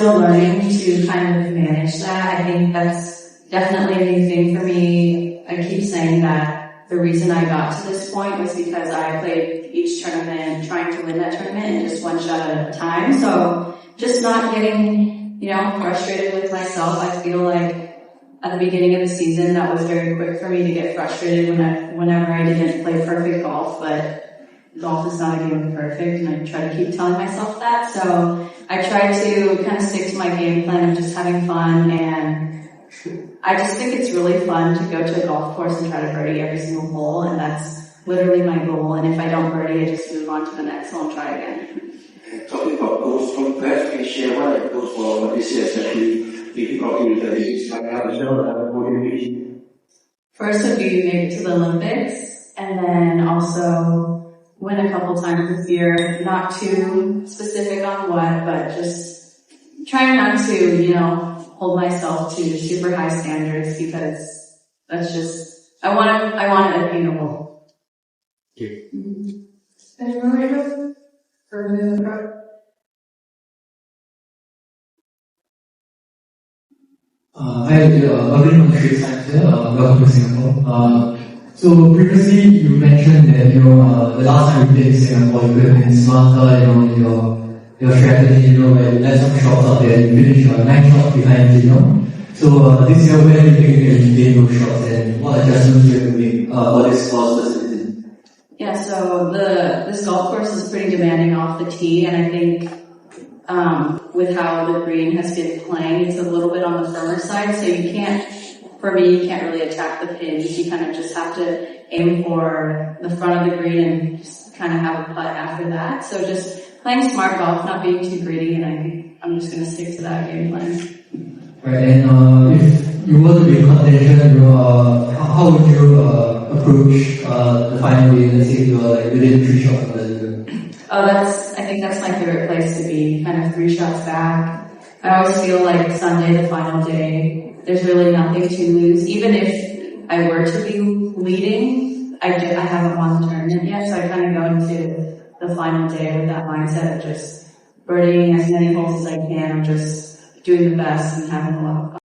still learning to kind of manage that. I think that's definitely a new thing for me. I keep saying that the reason I got to this point was because I played each tournament trying to win that tournament and just one shot at a time. So just not getting, frustrated with myself. I feel like at the beginning of the season, that was very quick for me to get frustrated whenever I didn't play perfect golf, but golf is not a game of perfect, and I try to keep telling myself that. So I try to kind of stick to my game plan of just having fun, and I just think it's really fun to go to a golf course and try to birdie every single hole, and that's literally my goal. And if I don't birdie, I just move on to the next hole and try again. Talking about goals, perhaps you can share what are the goals for this year, especially if you got with the Olympics coming up as well. What do you mean? First would be make it to the Olympics, and then also win a couple times this year. Not too specific on what, but just trying not to, hold myself to super high standards, because that's just, I want it attainable. Okay. Anyone right for the front? Hi, Arvind from Trade Science here. Welcome to Singapore. So previously you mentioned that the last time you played in Singapore, you could have been smarter, in your strategy, where you let some shots out there, you finished 9 shots behind, So this year, where do you think you can gain those shots, and what adjustments do you have to make for this course specifically? Yeah, so this golf course is pretty demanding off the tee, and I think with how the green has been playing, it's a little bit on the firmer side, so you can't really attack the pins. You kind of just have to aim for the front of the green and just kind of have a putt after that. So just playing smart golf, not being too greedy, and I think I'm just going to stick to that game plan. Right, and if you were to be in contention, how would you approach the final day? Let's say you were within 3 shots of the I think that's my favorite place to be, kind of 3 shots back. I always feel like Sunday, the final day, there's really nothing to lose. Even if I were to be leading, I haven't won the tournament yet, so I kind of go into the final day with that mindset of just birdieing as many holes as I can, just doing the best and having a lot of fun.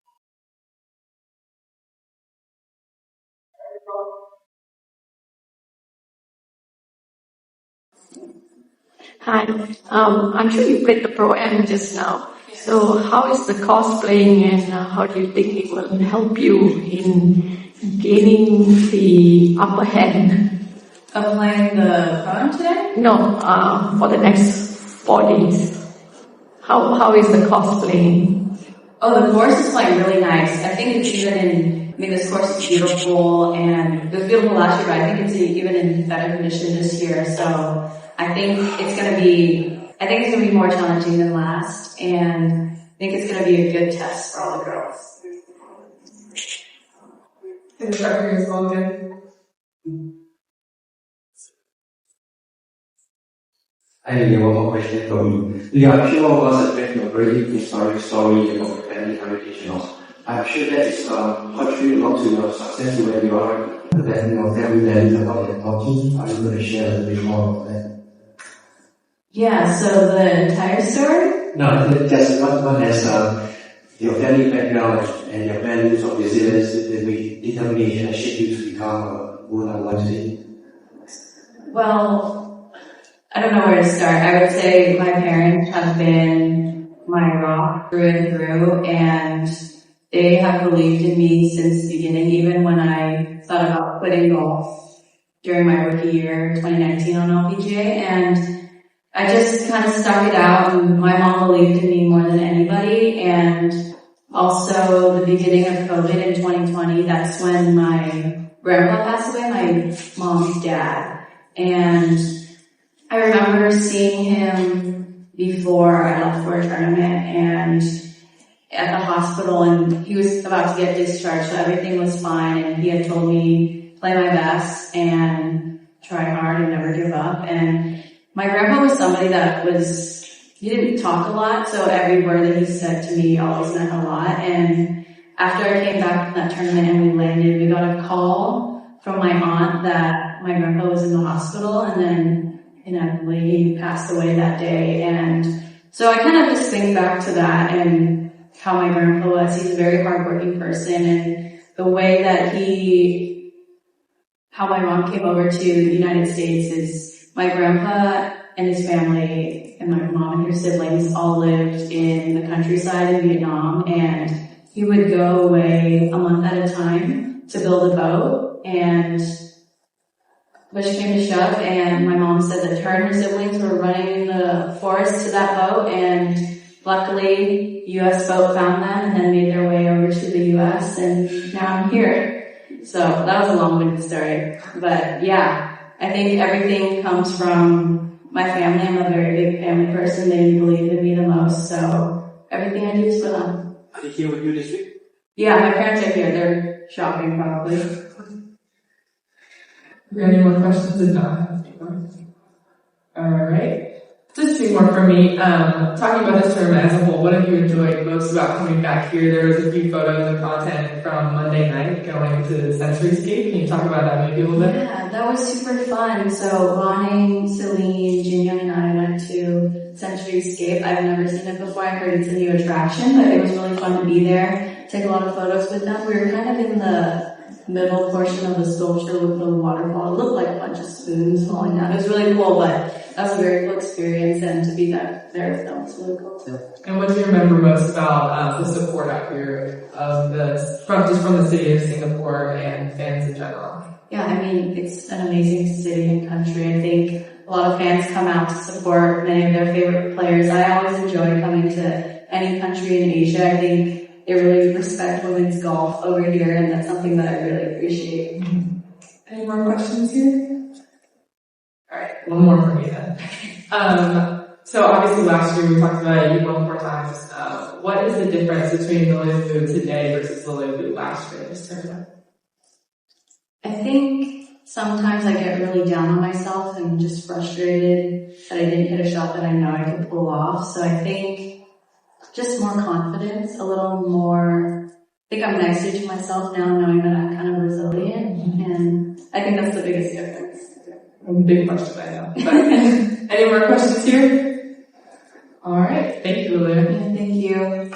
Hi, I'm sure you played the Pro-Am just now. So how is the course playing, and how do you think it will help you in gaining the upper hand? Of playing the Pro-Am today? No, for the next 4 days. How is the course playing? Oh, the course is playing really nice. I think it's this course is beautiful, and it was beautiful last year, but I think it's even in better condition this year. So I think it's going to be more challenging than last, and I think it's going to be a good test for all the girls. And the referee is all good. I have one more question for you. Yeah, I'm sure all of us have read your very historic story about your family heritage loss. I'm sure that is contributed a lot to your success to where you are. That your family values about your hockey. Are you going to share a little bit more about that? Yeah, so the entire story? No, just one has your family background and your values of resilience, the determination that shaped you to become a woman one day. Well, I don't know where to start. I would say my parents have been my rock through and through, and they have believed in me since the beginning, even when I thought about quitting golf during my rookie year, 2019 on LPGA, and I just kind of stuck it out, and my mom believed in me more than anybody. And also the beginning of COVID in 2020, that's when my grandpa passed away, my mom's dad. And I remember seeing him before I left for a tournament and at the hospital, and he was about to get discharged, so everything was fine, and he had told me play my best and try hard and never give up. And my grandpa was somebody he didn't talk a lot, so every word that he said to me always meant a lot. And after I came back from that tournament and we landed, we got a call from my aunt that my grandpa was in the hospital, and then inevitably he passed away that day. And So I kind of just think back to that and how my grandpa was. He's a very hardworking person, and the way that how my mom came over to the United States is my grandpa and his family and my mom and her siblings all lived in the countryside in Vietnam, and he would go away a month at a time to build a boat, and push came to shove, and my mom said that her and her siblings were running in the forest to that boat, and luckily U.S. boat found them and then made their way over to the U.S. and now I'm here. So that was a long-winded story, but yeah, I think everything comes from my family. I'm a very big family person. They believe in me the most, so everything I do is for them. Are they here with you this week? Yeah, my parents are here. They're shopping probably. Any more questions? If not, alright. Just two more for me. Talking about this tournament as a whole, what have you enjoyed most about coming back here? There was a few photos and content from Monday night going to Centuryscape. Can you talk about that maybe a little bit? Yeah, that was super fun. So Bonnie, Celine, Jin and I went to Centuryscape. I've never seen it before. I heard it's a new attraction, but it was really fun to be there. Take a lot of photos with them. We were kind of in the middle portion of the sculpture with the waterfall. It looked like a bunch of spoons falling down. It was really cool, but that was a very cool experience, and to be there with them was really cool too. And what do you remember most about the support out here of from the city of Singapore and fans in general? Yeah, I mean, it's an amazing city and country. I think a lot of fans come out to support many of their favorite players. I always enjoy coming to any country in Asia. I think they really respect women's golf over here, and that's something that I really appreciate. Mm-hmm. Any more questions here? Alright, one more for me then. So obviously last year we talked about it, you won 4 times. What is the difference between Lilia today versus Lilia last year in this tournament? I think sometimes I get really down on myself and just frustrated that I didn't hit a shot that I know I could pull off. So I think just more confidence, a little more, I think I'm nicer to myself now knowing that I'm kind of resilient, and I think that's the biggest difference. Big question, I know. But any more questions here? Alright, thank you, Lilia. Yeah, thank you.